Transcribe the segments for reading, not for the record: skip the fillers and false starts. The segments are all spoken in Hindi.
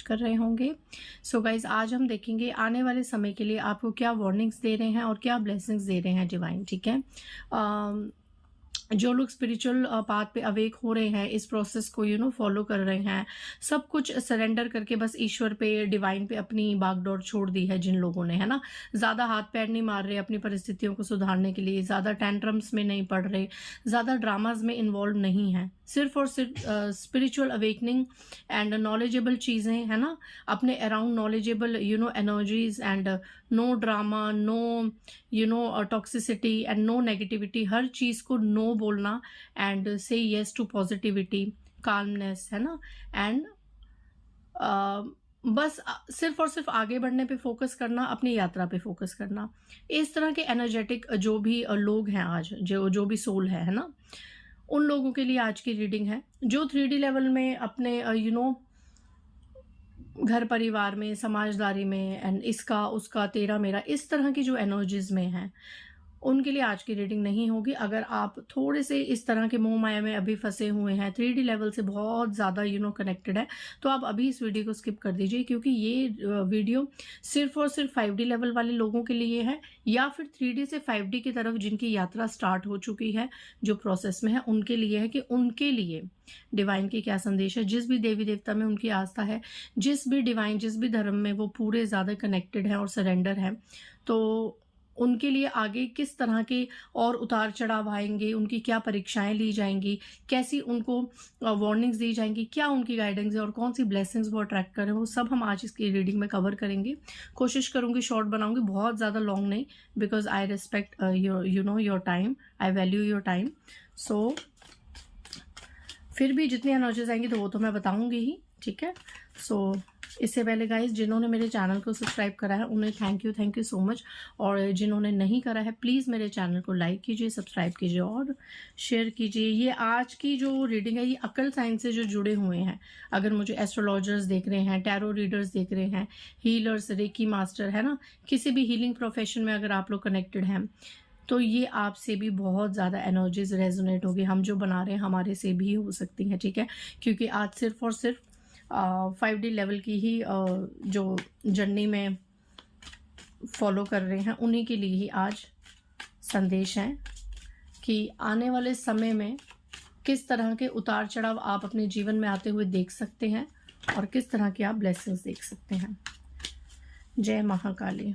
कर रहे होंगे। सो गाइज, आज हम देखेंगे आने वाले समय के लिए आपको क्या वार्निंग्स दे रहे हैं और क्या ब्लेसिंग्स दे रहे हैं डिवाइन। ठीक है, जो लोग स्पिरिचुअल पाथ पे अवेक हो रहे हैं, इस प्रोसेस को फॉलो कर रहे हैं, सब कुछ सरेंडर करके बस ईश्वर पे, डिवाइन पे अपनी बागडोर छोड़ दी है जिन लोगों ने, है ना, ज़्यादा हाथ पैर नहीं मार रहे अपनी परिस्थितियों को सुधारने के लिए, ज़्यादा टेंट्रम्स में नहीं पड़ रहे, ज़्यादा ड्रामाज में इन्वॉल्व नहीं है, सिर्फ और सिर्फ स्पिरिचुअल अवेकनिंग एंड नॉलेजेबल चीज़ें, है ना, अपने around knowledgeable energies and no drama, no toxicity and no negativity, हर चीज़ को नो बोलना एंड से येस टू पॉजिटिविटी, काल्मनेस, है ना, एंड बस सिर्फ और सिर्फ आगे बढ़ने पे फोकस करना, अपनी यात्रा पे फोकस करना। इस तरह के एनर्जेटिक जो भी लोग हैं आज, जो भी सोल है ना, उन लोगों के लिए आज की रीडिंग है जो 3D लेवल में अपने घर परिवार में, समझदारी में एंड इसका उसका तेरा मेरा, इस तरह की जो एनर्जीज में हैं, उनके लिए आज की रीडिंग नहीं होगी। अगर आप थोड़े से इस तरह के मोह माया में अभी फंसे हुए हैं, 3D लेवल से बहुत ज़्यादा कनेक्टेड है, तो आप अभी इस वीडियो को स्किप कर दीजिए, क्योंकि ये वीडियो सिर्फ और सिर्फ 5D लेवल वाले लोगों के लिए है, या फिर 3D से 5D की तरफ जिनकी यात्रा स्टार्ट हो चुकी है, जो प्रोसेस में है, उनके लिए है कि उनके लिए डिवाइन की क्या संदेश है। जिस भी देवी देवता में उनकी आस्था है, जिस भी डिवाइन, जिस भी धर्म में वो पूरे ज़्यादा कनेक्टेड हैं और सरेंडर हैं, तो उनके लिए आगे किस तरह के और उतार चढ़ाव आएंगे, उनकी क्या परीक्षाएं ली जाएंगी, कैसी उनको वार्निंग्स दी जाएंगी, क्या उनकी गाइडेंस है और कौन सी ब्लेसिंग्स वो अट्रैक्ट करें, वो सब हम आज इसकी रीडिंग में कवर करेंगे। कोशिश करूंगी शॉर्ट बनाऊंगी, बहुत ज़्यादा लॉन्ग नहीं, because I respect your time, I value your time. So फिर भी जितनी एनर्जीज आएंगी तो वो तो मैं बताऊंगी ही, ठीक है। सो इससे पहले गाइज, जिन्होंने मेरे चैनल को सब्सक्राइब करा है उन्हें थैंक यू सो मच, और जिन्होंने नहीं करा है प्लीज़ मेरे चैनल को लाइक कीजिए, सब्सक्राइब कीजिए और शेयर कीजिए। ये आज की जो रीडिंग है, ये अकल साइंस से जो जुड़े हुए हैं, अगर मुझे एस्ट्रोलॉजर्स देख रहे हैं, टैरो रीडर्स देख रहे हैं, हीलर्स, रेकी मास्टर, है ना, किसी भी हीलिंग प्रोफेशन में अगर आप लोग कनेक्टेड हैं, तो ये आपसे भी बहुत ज़्यादा एनर्जीज रेजोनेट होगी। हम जो बना रहे हैं हमारे से भी हो सकती हैं, ठीक है, क्योंकि आज सिर्फ और सिर्फ 5D लेवल की ही जो जर्नी में फॉलो कर रहे हैं, उन्हीं के लिए ही आज संदेश है कि आने वाले समय में किस तरह के उतार चढ़ाव आप अपने जीवन में आते हुए देख सकते हैं और किस तरह के आप ब्लेसिंग्स देख सकते हैं। जय महाकाली।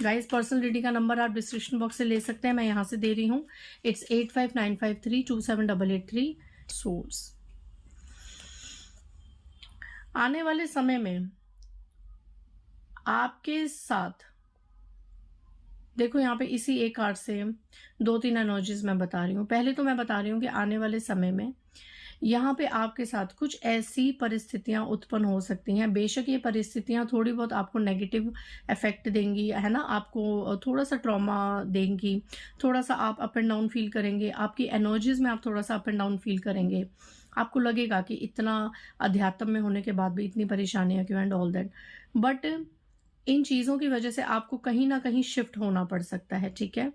गाइस, पर्सनल रीडिंग का नंबर आप डिस्क्रिप्शन बॉक्स से ले सकते हैं, मैं यहाँ से दे रही हूँ। It's 8595327883 source. आने वाले समय में आपके साथ, देखो यहाँ पे इसी एक कार्ड से 2-3 एनर्जीज मैं बता रही हूँ। पहले तो मैं बता रही हूँ कि आने वाले समय में यहाँ पे आपके साथ कुछ ऐसी परिस्थितियां उत्पन्न हो सकती हैं। बेशक ये परिस्थितियां थोड़ी बहुत आपको नेगेटिव इफेक्ट देंगी, है ना, आपको थोड़ा सा ट्रॉमा देंगी, थोड़ा सा आप अप एंड डाउन फील करेंगे, आपकी एनर्जीज में आप थोड़ा सा अप एंड डाउन फील करेंगे, आपको लगेगा कि इतना अध्यात्म में होने के बाद भी इतनी परेशानियां क्यों and all that. But in चीज़ों की वजह से आपको कहीं ना कहीं शिफ्ट होना पड़ सकता है, ठीक है।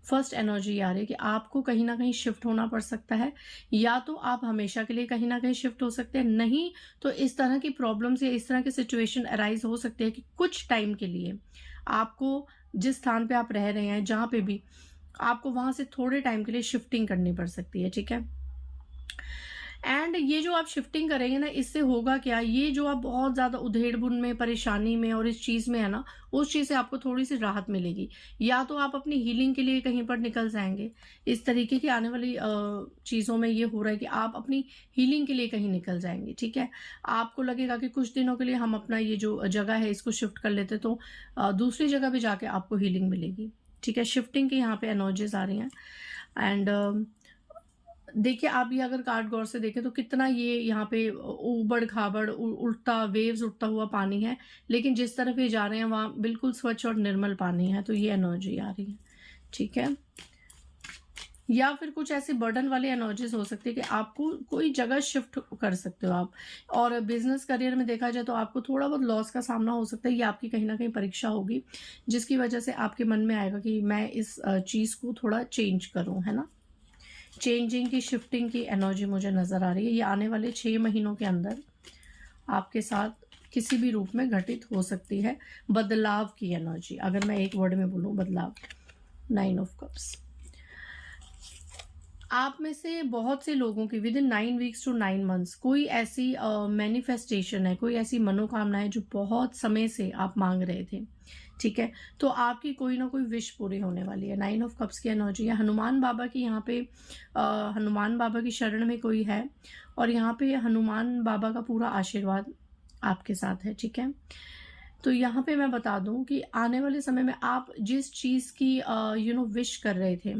फर्स्ट एनर्जी आ रही है कि आपको कहीं ना कहीं शिफ्ट होना पड़ सकता है, या तो आप हमेशा के लिए कहीं ना कहीं शिफ्ट हो सकते हैं, नहीं तो इस तरह की प्रॉब्लम्स या इस तरह की सिचुएशन अराइज हो सकती है कि कुछ टाइम के लिए आपको जिस स्थान पे आप रह रहे हैं, जहाँ पे भी, आपको वहां से थोड़े टाइम के लिए शिफ्टिंग करनी पड़ सकती है, ठीक है। एंड ये जो आप शिफ्टिंग करेंगे ना, इससे होगा क्या, ये जो आप बहुत ज़्यादा उधेड़-बुन में, परेशानी में और इस चीज़ में है ना, उस चीज़ से आपको थोड़ी सी राहत मिलेगी, या तो आप अपनी हीलिंग के लिए कहीं पर निकल जाएंगे। इस तरीके की आने वाली चीज़ों में ये हो रहा है कि आप अपनी हीलिंग के लिए कहीं निकल जाएंगे, ठीक है। आपको लगेगा कि कुछ दिनों के लिए हम अपना ये जो जगह है इसको शिफ्ट कर लेते, तो दूसरी जगह भी जाके आपको हीलिंग मिलेगी, ठीक है। शिफ्टिंग की यहाँ पे एनर्जीज आ रही हैं। एंड देखिए, आप ये अगर कार्ड गौर से देखें तो कितना ये यहाँ पे उबड़ खाबड़ उल्टा वेव्स उठता हुआ पानी है, लेकिन जिस तरफ ये जा रहे हैं वहां बिल्कुल स्वच्छ और निर्मल पानी है, तो ये एनर्जी आ रही है, ठीक है। या फिर कुछ ऐसे बर्डन वाली एनर्जीज हो सकती है कि आपको कोई जगह शिफ्ट कर सकते हो आप, और बिजनेस करियर में देखा जाए तो आपको थोड़ा बहुत लॉस का सामना हो सकता है। ये आपकी कहीं ना कहीं परीक्षा होगी, जिसकी वजह से आपके मन में आएगा कि मैं इस चीज को थोड़ा चेंज करूं, है ना। चेंजिंग की, शिफ्टिंग की एनर्जी मुझे नजर आ रही है। ये आने वाले 6 महीनों के अंदर आपके साथ किसी भी रूप में घटित हो सकती है। बदलाव की एनर्जी, अगर मैं एक वर्ड में बोलूँ, बदलाव। 9 ऑफ कप्स। आप में से बहुत से लोगों की within 9 weeks to 9 months कोई ऐसी मैनिफेस्टेशन है, कोई ऐसी मनोकामना है जो बहुत समय से आप मांग रहे थे, ठीक है? तो आपकी कोई ना कोई विश पूरी होने वाली है। 9 ऑफ कप्स की एनर्जी है। हनुमान बाबा की यहाँ पे हनुमान बाबा की शरण में कोई है और यहाँ पे हनुमान बाबा का पूरा आशीर्वाद आपके साथ है, ठीक है? तो यहाँ पे मैं बता दूं कि आने वाले समय में आप जिस चीज़ की विश कर रहे थे,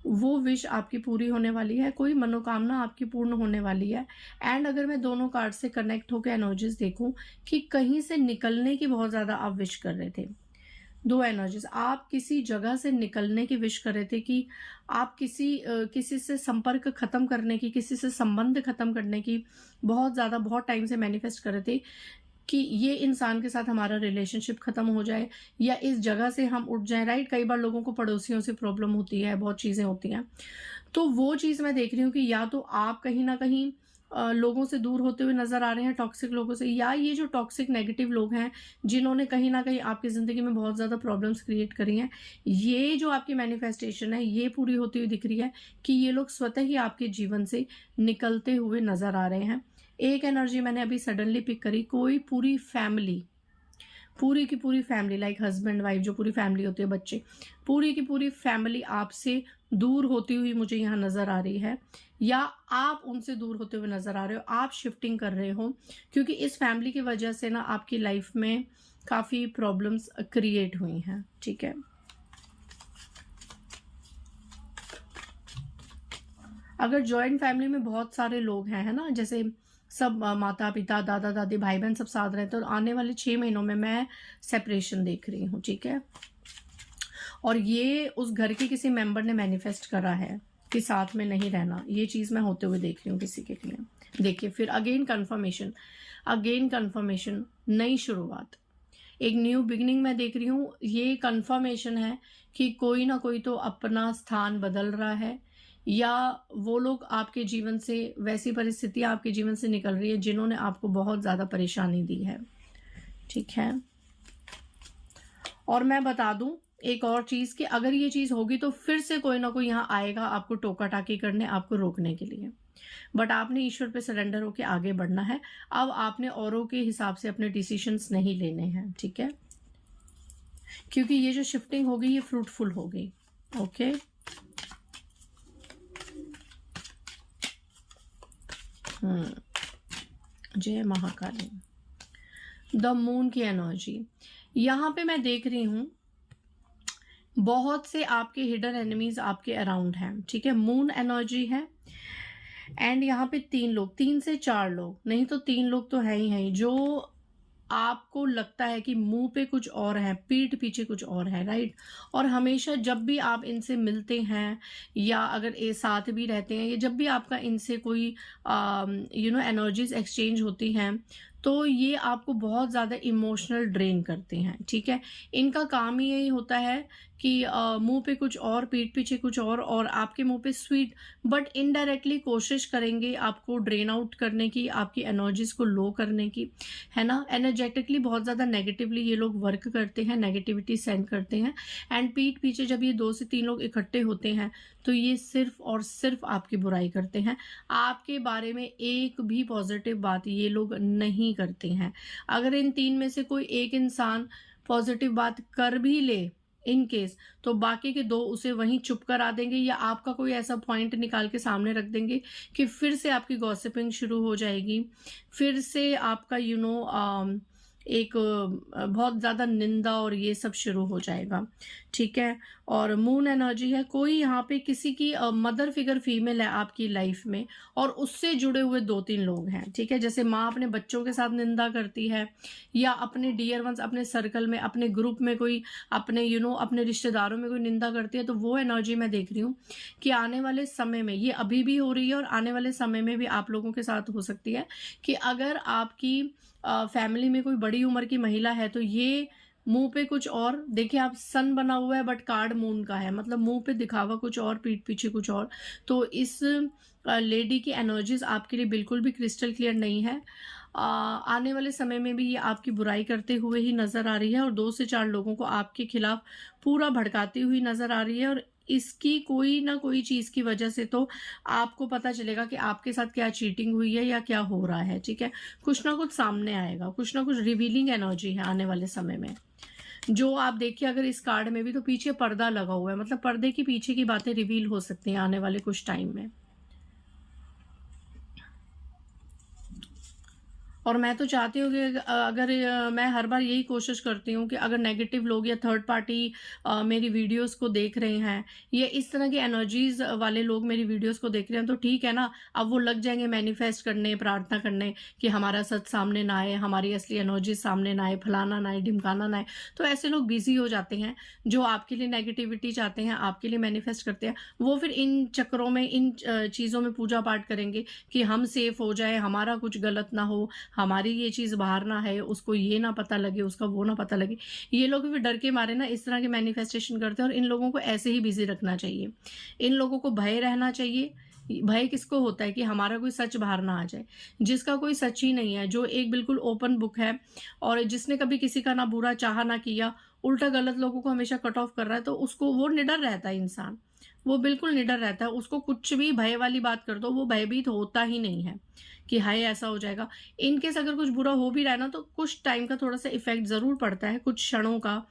वो विश आपकी पूरी होने वाली है। कोई मनोकामना आपकी पूर्ण होने वाली है। एंड अगर मैं दोनों कार्ड से कनेक्ट होकर एनर्जीज देखूं कि कहीं से निकलने की बहुत ज़्यादा आप विश कर रहे थे, 2 एनर्जीज, आप किसी जगह से निकलने की विश कर रहे थे कि आप किसी से संपर्क खत्म करने की, किसी से संबंध खत्म करने की बहुत ज़्यादा बहुत टाइम से मैनिफेस्ट कर रहे थे कि ये इंसान के साथ हमारा रिलेशनशिप खत्म हो जाए या इस जगह से हम उठ जाएं, राइट? कई बार लोगों को पड़ोसियों से प्रॉब्लम होती है, बहुत चीज़ें होती हैं। तो वो चीज़ मैं देख रही हूँ कि या तो आप कहीं ना कहीं लोगों से दूर होते हुए नजर आ रहे हैं, टॉक्सिक लोगों से, या ये जो टॉक्सिक नेगेटिव लोग हैं जिन्होंने कहीं ना कहीं आपकी ज़िंदगी में बहुत ज़्यादा प्रॉब्लम्स क्रिएट करी हैं, ये जो आपकी मैनिफेस्टेशन है ये पूरी होती हुई दिख रही है कि ये लोग स्वतः ही आपके जीवन से निकलते हुए नजर आ रहे हैं। एक एनर्जी मैंने अभी सडनली पिक करी, कोई पूरी फैमिली, पूरी की पूरी फैमिली, लाइक हस्बैंड वाइफ, जो पूरी फैमिली होती है, बच्चे, पूरी की पूरी फैमिली आपसे दूर होती हुई मुझे यहाँ नजर आ रही है, या आप उनसे दूर होते हुए नजर आ रहे हो, आप शिफ्टिंग कर रहे हो, क्योंकि इस फैमिली की वजह से ना आपकी लाइफ में काफी प्रॉब्लम्स क्रिएट हुई हैं, ठीक है? अगर जॉइंट फैमिली में बहुत सारे लोग हैं, है ना, जैसे सब माता पिता दादा दादी भाई बहन सब साथ रहते हैं, तो आने वाले 6 महीनों में मैं सेपरेशन देख रही हूँ, ठीक है? और ये उस घर के किसी मेंबर ने मैनिफेस्ट करा है कि साथ में नहीं रहना, ये चीज़ मैं होते हुए देख रही हूँ किसी के लिए। देखिए, फिर अगेन कन्फर्मेशन, नई शुरुआत, एक न्यू बिगिनिंग मैं देख रही हूँ। ये कन्फर्मेशन है कि कोई ना कोई तो अपना स्थान बदल रहा है, या वो लोग आपके जीवन से, वैसी परिस्थितियां आपके जीवन से निकल रही है जिन्होंने आपको बहुत ज़्यादा परेशानी दी है, ठीक है? और मैं बता दूं एक और चीज़ कि अगर ये चीज़ होगी तो फिर से कोई ना कोई यहाँ आएगा आपको टोका टाकी करने, आपको रोकने के लिए, बट आपने ईश्वर पे सरेंडर होकर आगे बढ़ना है। अब आपने औरों के हिसाब से अपने डिसीजंस नहीं लेने हैं, ठीक है? क्योंकि ये जो शिफ्टिंग होगी ये फ्रूटफुल होगी, ओके? जय महाकाली। द मून की एनर्जी यहाँ पे मैं देख रही हूं, बहुत से आपके हिडन एनिमीज आपके अराउंड हैं, ठीक है? मून एनर्जी है। एंड यहाँ पे 3 लोग, 3 से 4 लोग, नहीं तो 3 लोग तो है ही, जो आपको लगता है कि मुंह पे कुछ और है, पीठ पीछे कुछ और है, राइट? और हमेशा जब भी आप इनसे मिलते हैं या अगर ये साथ भी रहते हैं, या जब भी आपका इनसे कोई एनर्जीज एक्सचेंज होती हैं, तो ये आपको बहुत ज़्यादा इमोशनल ड्रेन करते हैं, ठीक है? इनका काम ही यही होता है कि मुंह पे कुछ और, पीठ पीछे कुछ और आपके मुंह पे स्वीट, बट इनडायरेक्टली कोशिश करेंगे आपको ड्रेन आउट करने की, आपकी एनर्जीज को लो करने की, है ना? एनर्जेटिकली बहुत ज़्यादा नेगेटिवली ये लोग वर्क करते हैं, नेगेटिविटी सेंड करते हैं। एंड पीठ पीछे जब ये 2 से 3 लोग इकट्ठे होते हैं तो ये सिर्फ और सिर्फ आपकी बुराई करते हैं, आपके बारे में एक भी पॉजिटिव बात ये लोग नहीं करते हैं। अगर इन 3 में से कोई एक इंसान पॉजिटिव बात कर भी ले इन केस, तो बाकी के 2 उसे वहीं चुप करा देंगे, या आपका कोई ऐसा पॉइंट निकाल के सामने रख देंगे कि फिर से आपकी गॉसिपिंग शुरू हो जाएगी, फिर से आपका एक बहुत ज़्यादा निंदा और ये सब शुरू हो जाएगा, ठीक है? और मून एनर्जी है, कोई यहाँ पे किसी की मदर फिगर फीमेल है आपकी लाइफ में और उससे जुड़े हुए 2-3 लोग हैं, ठीक है? जैसे माँ अपने बच्चों के साथ निंदा करती है, या अपने डियर वंस, अपने सर्कल में, अपने ग्रुप में कोई, अपने अपने रिश्तेदारों में कोई निंदा करती है, तो वो एनर्जी मैं देख रही हूँ कि आने वाले समय में, ये अभी भी हो रही है और आने वाले समय में भी आप लोगों के साथ हो सकती है, कि अगर आपकी फैमिली में कोई बड़ी उम्र की महिला है तो ये मुंह पे कुछ और, देखिए आप सन बना हुआ है बट कार्ड मून का है, मतलब मुंह पे दिखावा कुछ और, पीठ पीछे कुछ और। तो इस लेडी की एनर्जीज आपके लिए बिल्कुल भी क्रिस्टल क्लियर नहीं है। आने वाले समय में भी ये आपकी बुराई करते हुए ही नज़र आ रही है और 2 से 4 लोगों को आपके खिलाफ पूरा भड़काती हुई नज़र आ रही है। और इसकी कोई ना कोई चीज़ की वजह से तो आपको पता चलेगा कि आपके साथ क्या चीटिंग हुई है या क्या हो रहा है, ठीक है? कुछ ना कुछ सामने आएगा, कुछ ना कुछ रिवीलिंग एनर्जी है आने वाले समय में। जो आप देखिए अगर इस कार्ड में भी तो पीछे पर्दा लगा हुआ है, मतलब पर्दे के पीछे की बातें रिवील हो सकती हैं आने वाले कुछ टाइम में। और मैं तो चाहती हूँ कि अगर मैं हर बार यही कोशिश करती हूँ कि अगर नेगेटिव लोग या थर्ड पार्टी मेरी वीडियोस को देख रहे हैं, या इस तरह की एनर्जीज वाले लोग मेरी वीडियोस को देख रहे हैं, तो ठीक है ना, अब वो लग जाएंगे मैनिफेस्ट करने, प्रार्थना करने कि हमारा सच सामने ना आए, हमारी असली एनर्जी सामने ना आए, फलाना ना आए, ढिमकाना ना आए। तो ऐसे लोग बिजी हो जाते हैं जो आपके लिए नेगेटिविटी चाहते हैं, आपके लिए मैनिफेस्ट करते हैं। वो फिर इन चक्रों में, इन चीज़ों में पूजा पाठ करेंगे कि हम सेफ हो जाए, हमारा कुछ गलत ना हो, हमारी ये चीज़ बाहर ना है, उसको ये ना पता लगे, उसका वो ना पता लगे। ये लोग भी डर के मारे ना इस तरह के मैनिफेस्टेशन करते हैं, और इन लोगों को ऐसे ही बिजी रखना चाहिए। इन लोगों को भय रहना चाहिए। भय किसको होता है कि हमारा कोई सच बाहर ना आ जाए। जिसका कोई सच ही नहीं है, जो एक बिल्कुल ओपन बुक है और जिसने कभी किसी का ना बुरा चाहा ना किया, उल्टा गलत लोगों को हमेशा कट ऑफ कर रहा है, तो उसको वो निडर रहता है इंसान। वो बिल्कुल निडर रहता है, उसको कुछ भी भय वाली बात कर दो, वो भयभीत होता ही नहीं है कि हाय ऐसा हो जाएगा। इनकेस अगर कुछ बुरा हो भी रहा है ना, तो कुछ टाइम का थोड़ा सा इफेक्ट जरूर पड़ता है, कुछ क्षणों का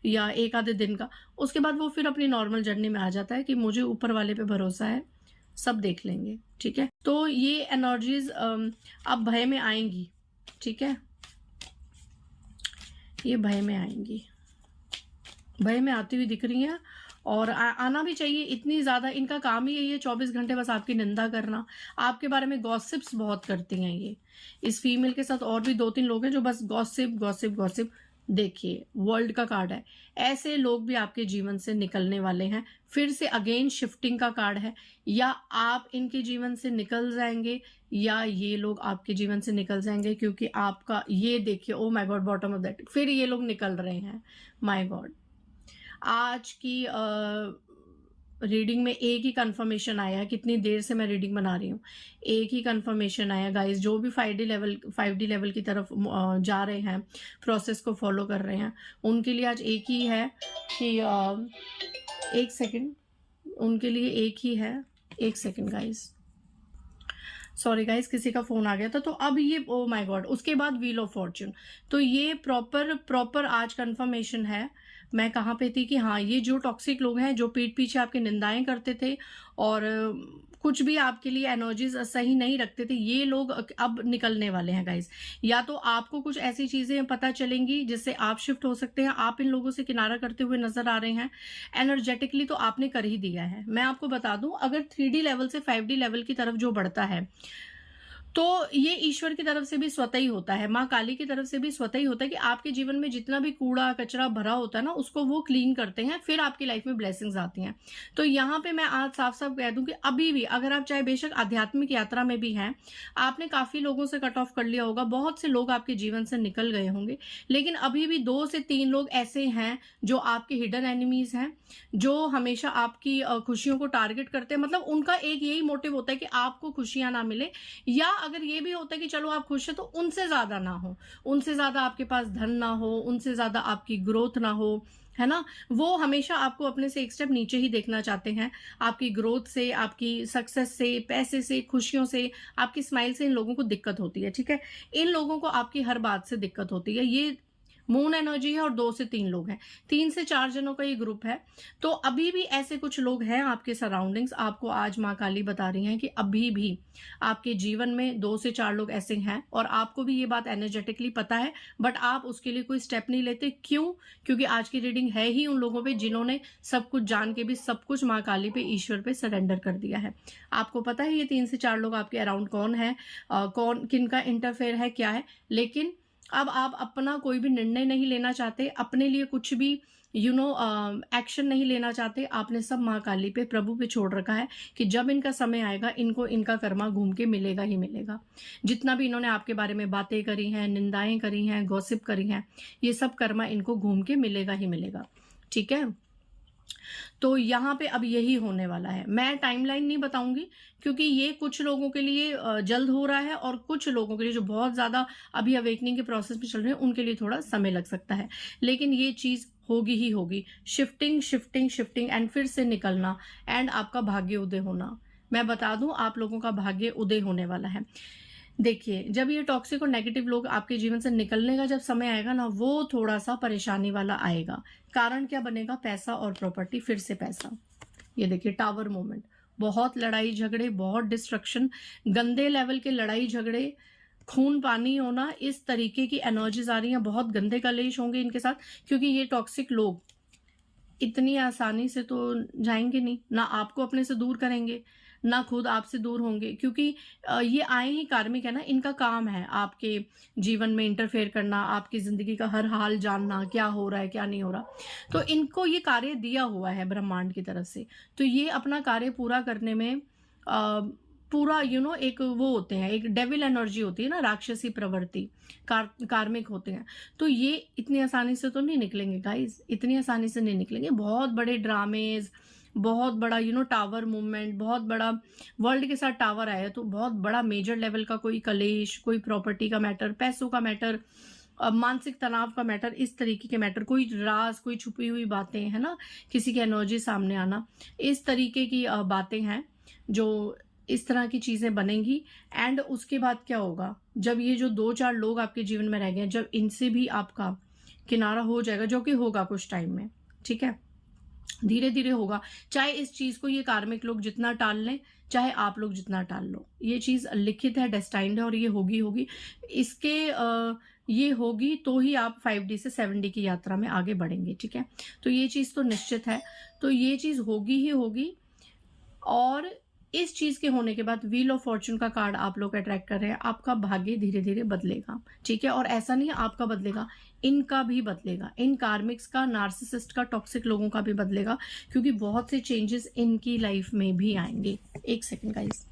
या एक आधे दिन का। उसके बाद वो फिर अपनी नॉर्मल जर्नी में आ जाता है कि मुझे ऊपर वाले पे भरोसा है, सब देख लेंगे, ठीक है। तो ये एनर्जीज अब भय में आएंगी, ठीक है, ये भय में आएंगी, भय में आती हुई दिख रही हैं। और आना भी चाहिए, इतनी ज्यादा इनका काम ही यही है, 24 घंटे बस आपकी निंदा करना, आपके बारे में गॉसिप्स बहुत करती हैं ये। इस फीमेल के साथ और भी 2-3 लोग हैं जो बस गॉसिप गॉसिप गॉसिप। देखिए वर्ल्ड का कार्ड है, ऐसे लोग भी आपके जीवन से निकलने वाले हैं। फिर से अगेन शिफ्टिंग का कार्ड है, या आप इनके जीवन से निकल जाएंगे या ये लोग आपके जीवन से निकल जाएंगे, क्योंकि आपका ये देखिए, oh my God, bottom of that, फिर ये लोग निकल रहे हैं। माय गॉड, आज की रीडिंग में एक ही कंफर्मेशन आया है, कितनी देर से मैं रीडिंग बना रही हूँ, एक ही कंफर्मेशन आया गाइस। जो भी 5D लेवल की तरफ जा रहे हैं, प्रोसेस को फॉलो कर रहे हैं, उनके लिए आज एक ही है कि एक सेकंड, उनके लिए एक ही है, एक सेकंड गाइस, सॉरी गाइस, किसी का फोन आ गया था। तो अब ये, ओ माय गॉड, उसके बाद व्हील ऑफ फॉर्च्यून। तो ये प्रॉपर आज कंफर्मेशन है। मैं कहाँ पे थी कि हाँ, ये जो टॉक्सिक लोग हैं, जो पीठ पीछे आपके निंदाएं करते थे और कुछ भी आपके लिए एनर्जीज सही नहीं रखते थे, ये लोग अब निकलने वाले हैं गाइस। या तो आपको कुछ ऐसी चीजें पता चलेंगी जिससे आप शिफ्ट हो सकते हैं। आप इन लोगों से किनारा करते हुए नजर आ रहे हैं। एनर्जेटिकली तो आपने कर ही दिया है। मैं आपको बता दूं, अगर 3D लेवल से 5D लेवल की तरफ जो बढ़ता है, तो ये ईश्वर की तरफ से भी स्वतः ही होता है, माँ काली की तरफ से भी स्वतः ही होता है कि आपके जीवन में जितना भी कूड़ा कचरा भरा होता है ना, उसको वो क्लीन करते हैं, फिर आपकी लाइफ में ब्लेसिंग्स आती हैं। तो यहाँ पे मैं आज साफ साफ कह दूं कि अभी भी अगर आप चाहे बेशक आध्यात्मिक यात्रा में भी हैं, आपने काफी लोगों से कट ऑफ कर लिया होगा, बहुत से लोग आपके जीवन से निकल गए होंगे, लेकिन अभी भी 2 से 3 लोग ऐसे हैं जो आपके हिडन एनिमीज हैं, जो हमेशा आपकी खुशियों को टारगेट करते हैं। मतलब उनका एक यही मोटिव होता है कि आपको खुशियां ना मिले, या अगर ये भी होता है कि चलो आप खुश है तो उनसे ज्यादा ना हो, उनसे ज्यादा आपके पास धन ना हो, उनसे ज्यादा आपकी ग्रोथ ना हो, है ना। वो हमेशा आपको अपने से एक स्टेप नीचे ही देखना चाहते हैं। आपकी ग्रोथ से, आपकी सक्सेस से, पैसे से, खुशियों से, आपकी स्माइल से इन लोगों को दिक्कत होती है, ठीक है। इन लोगों को आपकी हर बात से दिक्कत होती है। ये मून एनर्जी है और 2 से 3 लोग हैं, 3 से 4 जनों का ये ग्रुप है। तो अभी भी ऐसे कुछ लोग हैं आपके सराउंडिंग्स। आपको आज माँ काली बता रही हैं कि अभी भी आपके जीवन में 2 से 4 लोग ऐसे हैं, और आपको भी ये बात एनर्जेटिकली पता है, बट आप उसके लिए कोई स्टेप नहीं लेते। क्यों? क्योंकि आज की रीडिंग है ही उन लोगों पे जिन्होंने सब कुछ जान के भी सब कुछ माँ काली पे, ईश्वर पे सरेंडर कर दिया है। आपको पता है ये 3 से 4 लोग आपके अराउंड कौन है, कौन किनका इंटरफेयर है, क्या है। लेकिन अब आप अपना कोई भी निर्णय नहीं लेना चाहते, अपने लिए कुछ भी एक्शन नहीं लेना चाहते। आपने सब माँ काली पे, प्रभु पे छोड़ रखा है कि जब इनका समय आएगा, इनको इनका कर्मा घूम के मिलेगा ही मिलेगा। जितना भी इन्होंने आपके बारे में बातें करी हैं, निंदाएं करी हैं, गॉसिप करी हैं, ये सब कर्मा इनको घूम के मिलेगा ही मिलेगा, ठीक है। तो यहाँ पे अब यही होने वाला है। मैं टाइमलाइन नहीं बताऊँगी क्योंकि ये कुछ लोगों के लिए जल्द हो रहा है और कुछ लोगों के लिए जो बहुत ज़्यादा अभी अवेकनिंग के प्रोसेस में चल रहे हैं, उनके लिए थोड़ा समय लग सकता है। लेकिन ये चीज़ होगी ही होगी। शिफ्टिंग, शिफ्टिंग, शिफ्टिंग एंड फिर से निकलना एंड आपका भाग्य उदय होना। मैं बता दूँ आप लोगों का भाग्य उदय होने वाला है। देखिए, जब ये टॉक्सिक और नेगेटिव लोग आपके जीवन से निकलने का जब समय आएगा ना, वो थोड़ा-सा परेशानी वाला आएगा। कारण क्या बनेगा? पैसा और प्रॉपर्टी, फिर से पैसा। ये देखिए टावर मोमेंट, बहुत लड़ाई-झगड़े, बहुत डिस्ट्रक्शन, गंदे लेवल के लड़ाई-झगड़े, खून-पानी होना, इस तरीके की एनर्जीज़ आ रही हैं, बहुत गंदे कलेश होंगे इनके साथ क्योंकि ये टॉक्सिक लोग इतनी आसानी से तो जाएँगे नहीं, ना आपको अपने से दूर करेंगे, ना खुद आपसे दूर होंगे क्योंकि ये आए ही कार्मिक है ना, इनका काम है आपके जीवन में इंटरफेयर करना, आपकी ज़िंदगी का हर हाल जानना, क्या हो रहा है, क्या नहीं हो रहा। तो इनको ये कार्य दिया हुआ है ब्रह्मांड की तरफ से, तो ये अपना कार्य पूरा करने में पूरा एक वो होते हैं, एक डेविल एनर्जी होती है ना, राक्षसी प्रवृत्ति, कार्मिक होते हैं। तो ये इतनी आसानी से तो नहीं निकलेंगे गाइज़, इतनी आसानी से नहीं निकलेंगे। बहुत बड़े ड्रामेज़, बहुत बड़ा टावर मूवमेंट, बहुत बड़ा वर्ल्ड के साथ टावर आया तो बहुत बड़ा मेजर लेवल का कोई कलेश, कोई प्रॉपर्टी का मैटर, पैसों का मैटर, मानसिक तनाव का मैटर, इस तरीके के मैटर, कोई राज, कोई छुपी हुई बातें, है ना? किसी की एनर्जी सामने आना, इस तरीके की बातें हैं जो इस तरह की चीज़ें बनेंगी। एंड उसके बाद क्या होगा? जब ये जो 2-4 लोग आपके जीवन में रह गए हैं, जब इनसे भी आपका किनारा हो जाएगा, जो कि होगा कुछ टाइम में, ठीक है? धीरे-धीरे होगा। चाहे इस चीज़ को ये कार्मिक लोग जितना टाल लें, चाहे आप लोग जितना टाल लो। ये चीज़ लिखित है, डेस्टाइन्ड है और ये होगी, होगी। इसके ये होगी तो ही आप 5D से 7D की यात्रा में आगे बढ़ेंगे, ठीक है? तो ये चीज़ तो निश्चित है। तो ये चीज़ होगी ही होगी और इस चीज़ के होने के बाद व्हील ऑफ फॉर्च्यून का कार्ड आप लोग अट्रैक्ट कर रहे हैं, आपका भाग्य धीरे-धीरे बदलेगा, ठीक है? और ऐसा नहीं है आपका बदलेगा, इनका भी बदलेगा। इन कार्मिक्स का, नार्सिसिस्ट का, टॉक्सिक लोगों का भी बदलेगा क्योंकि बहुत से चेंजेस इनकी लाइफ में भी आएँगे। 1 सेकंड गाइस।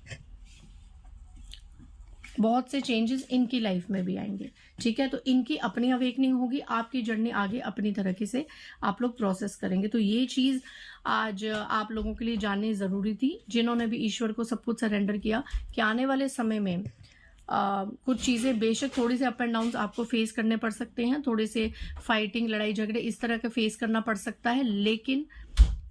बहुत से चेंजेस इनकी लाइफ में भी आएँगे, ठीक है? तो इनकी अपनी अवेकनिंग होगी, आपकी जर्नी आगे अपनी तरीके से आप लोग प्रोसेस करेंगे। तो ये चीज़ आज आप लोगों के लिए जाननी ज़रूरी थी, जिन्होंने भी ईश्वर को सब कुछ सरेंडर किया कि आने वाले समय में कुछ चीज़ें बेशक थोड़ी से अप एंड डाउन्स आपको फेस करने पड़ सकते हैं, थोड़े से फाइटिंग, लड़ाई-झगड़े इस तरह के फेस करना पड़ सकता है, लेकिन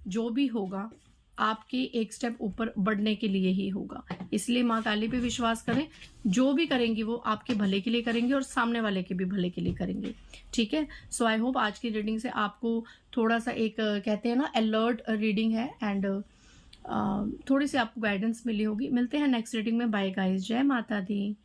जो भी होगा आपके एक स्टेप ऊपर बढ़ने के लिए ही होगा। इसलिए माँ काली पे विश्वास करें, जो भी करेंगी वो आपके भले के लिए करेंगे और सामने वाले के भी भले के लिए करेंगे, ठीक है? सो आई होप आज की रीडिंग से आपको थोड़ा-सा एक कहते हैं ना अलर्ट रीडिंग है एंड थोड़ी सी आपको गाइडेंस मिली होगी। मिलते हैं नेक्स्ट रीडिंग में। बाय गाइस, जय माता दी।